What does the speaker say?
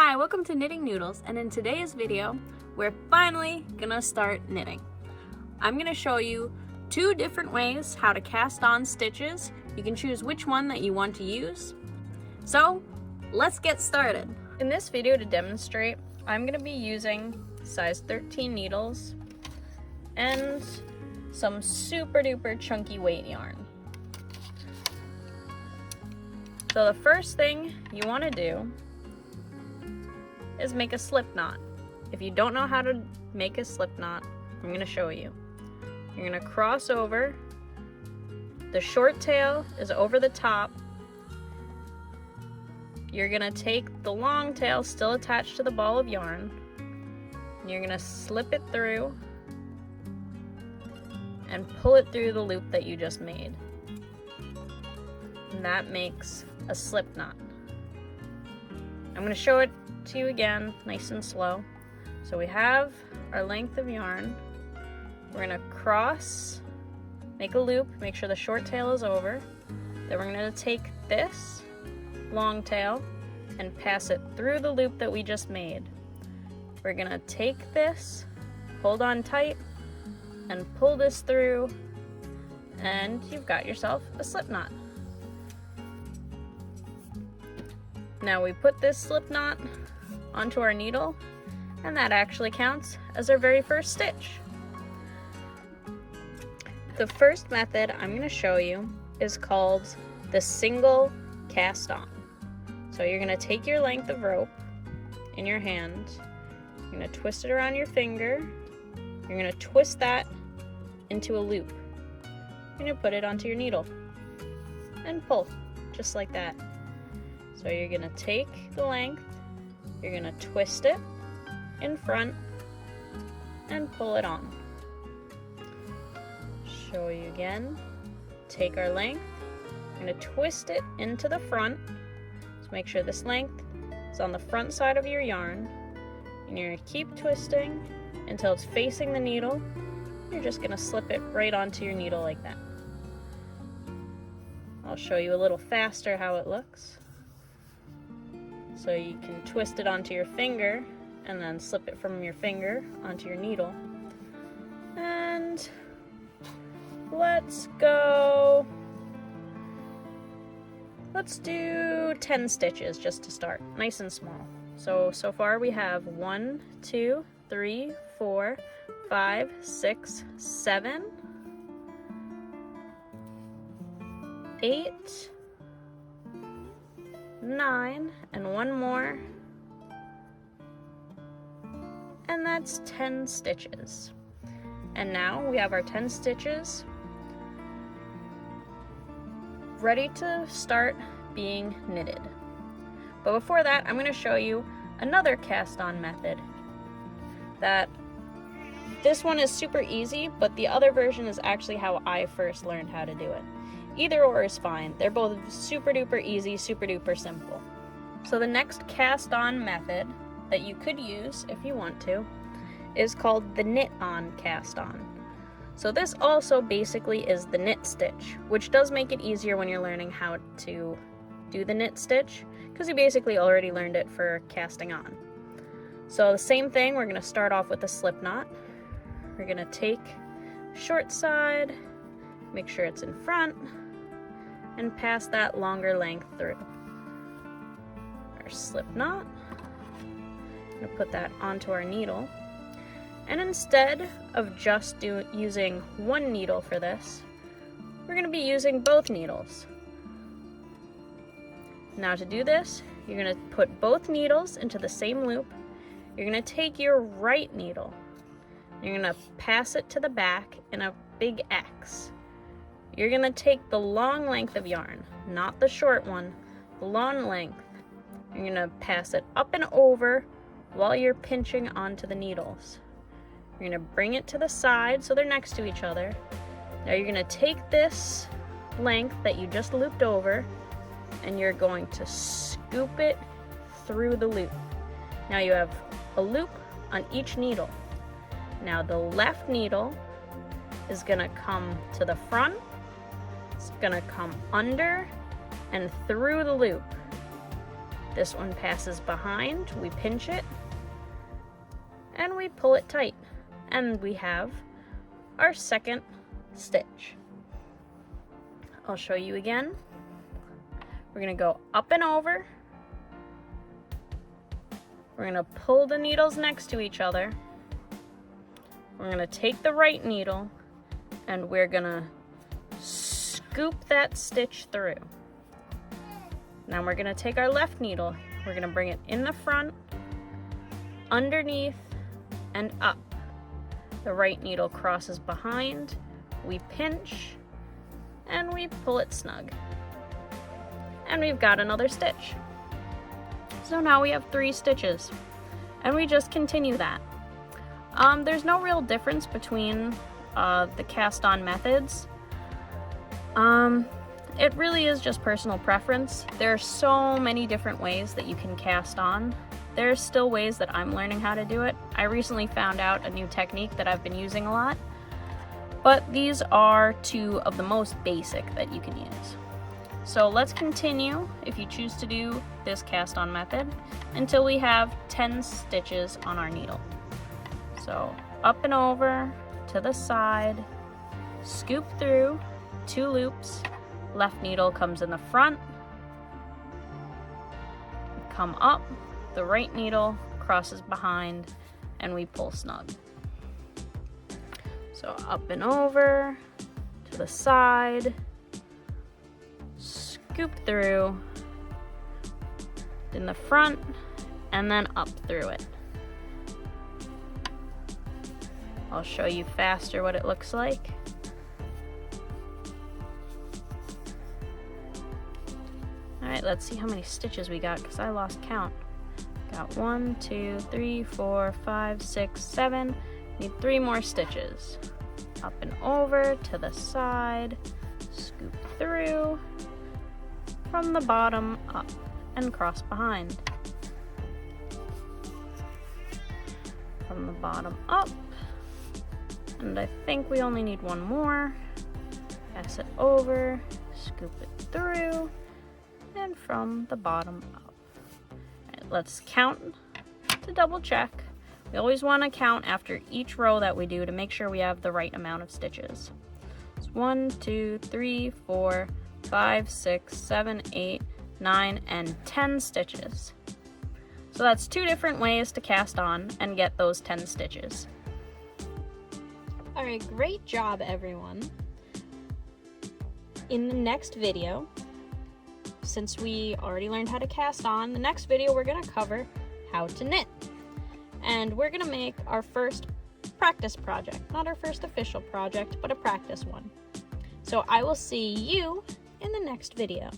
Hi, welcome to Knitting Noodles, and in today's video, we're finally gonna start knitting. I'm gonna show you two different ways how to cast on stitches. You can choose which one that you want to use. So, let's get started. In this video to demonstrate, I'm gonna be using size 13 needles and some super duper chunky weight yarn. So the first thing you wanna do is make a slip knot. If you don't know how to make a slip knot, I'm gonna show you. You're gonna cross over, the short tail is over the top. You're gonna take the long tail still attached to the ball of yarn, and you're gonna slip it through and pull it through the loop that you just made. And that makes a slip knot. I'm gonna show it to you again, nice and slow. So we have our length of yarn. We're gonna cross, make a loop, make sure the short tail is over. Then we're gonna take this long tail and pass it through the loop that we just made. We're gonna take this, hold on tight, and pull this through, and you've got yourself a slip knot. Now we put this slip knot onto our needle, and that actually counts as our very first stitch. The first method I'm going to show you is called the single cast on. So you're going to take your length of rope in your hand, you're going to twist it around your finger, you're going to twist that into a loop. You're going to put it onto your needle and pull, just like that. So you're going to take the length, you're going to twist it in front and pull it on. Show you again. Take our length, we're going to twist it into the front. So make sure this length is on the front side of your yarn, and you're going to keep twisting until it's facing the needle. You're just going to slip it right onto your needle like that. I'll show you a little faster how it looks. So you can twist it onto your finger and then slip it from your finger onto your needle. And let's go. Let's do 10 stitches just to start, nice and small. So far we have 1, 2, 3, 4, 5, 6, 7, 8, 9, and one more, and that's 10 stitches. And now we have our 10 stitches ready to start being knitted. But before that, I'm going to show you another cast on method. This one is super easy, but the other version is actually how I first learned how to do it. Either or is fine. They're both super duper easy, super duper simple. So the next cast on method that you could use if you want to is called the knit on cast on. So this also basically is the knit stitch, which does make it easier when you're learning how to do the knit stitch, because you basically already learned it for casting on. So the same thing, we're going to start off with a slip knot. We're going to take short side, make sure it's in front, and pass that longer length through. Our slip knot. I'm going to put that onto our needle. And instead of just using one needle for this, we're going to be using both needles. Now to do this, you're going to put both needles into the same loop. You're going to take your right needle. You're going to pass it to the back in a big X. You're going to take the long length of yarn, not the short one, the long length. You're going to pass it up and over while you're pinching onto the needles. You're going to bring it to the side so they're next to each other. Now you're going to take this length that you just looped over, and you're going to scoop it through the loop. Now you have a loop on each needle. Now the left needle is going to come to the front. It's going to come under and through the loop. This one passes behind, we pinch it, and we pull it tight. And we have our second stitch. I'll show you again. We're gonna go up and over. We're gonna pull the needles next to each other. We're gonna take the right needle and we're gonna scoop that stitch through. Now we're gonna take our left needle. We're gonna bring it in the front, underneath, and up. The right needle crosses behind, we pinch, and we pull it snug. And we've got another stitch. So now we have 3 stitches, and we just continue that. There's no real difference between the cast-on methods. It really is just personal preference. There are so many different ways that you can cast on. There's still ways that I'm learning how to do it. I recently found out a new technique that I've been using a lot, but these are 2 of the most basic that you can use. So let's continue, if you choose to do this cast on method, until we have 10 stitches on our needle. So up and over, to the side, scoop through, 2 loops, left needle comes in the front, come up, the right needle crosses behind, and we pull snug. So up and over, to the side, scoop through, in the front, and then up through it. I'll show you faster what it looks like. Alright, let's see how many stitches we got, because I lost count. Got 1, 2, 3, 4, 5, 6, 7. Need 3 more stitches. Up and over, to the side, scoop through, from the bottom up, and cross behind. From the bottom up, and I think we only need 1 more. Pass it over, scoop it through, and from the bottom up. Right, let's count to double check. We always want to count after each row that we do to make sure we have the right amount of stitches. It's 1, 2, 3, 4, 5, 6, 7, 8, 9, and 10 stitches. So that's 2 different ways to cast on and get those 10 stitches. Alright, great job everyone. In the next video, since we already learned how to cast on, the next video we're going to cover how to knit. And we're going to make our first practice project. Not our first official project, but a practice one. So I will see you in the next video.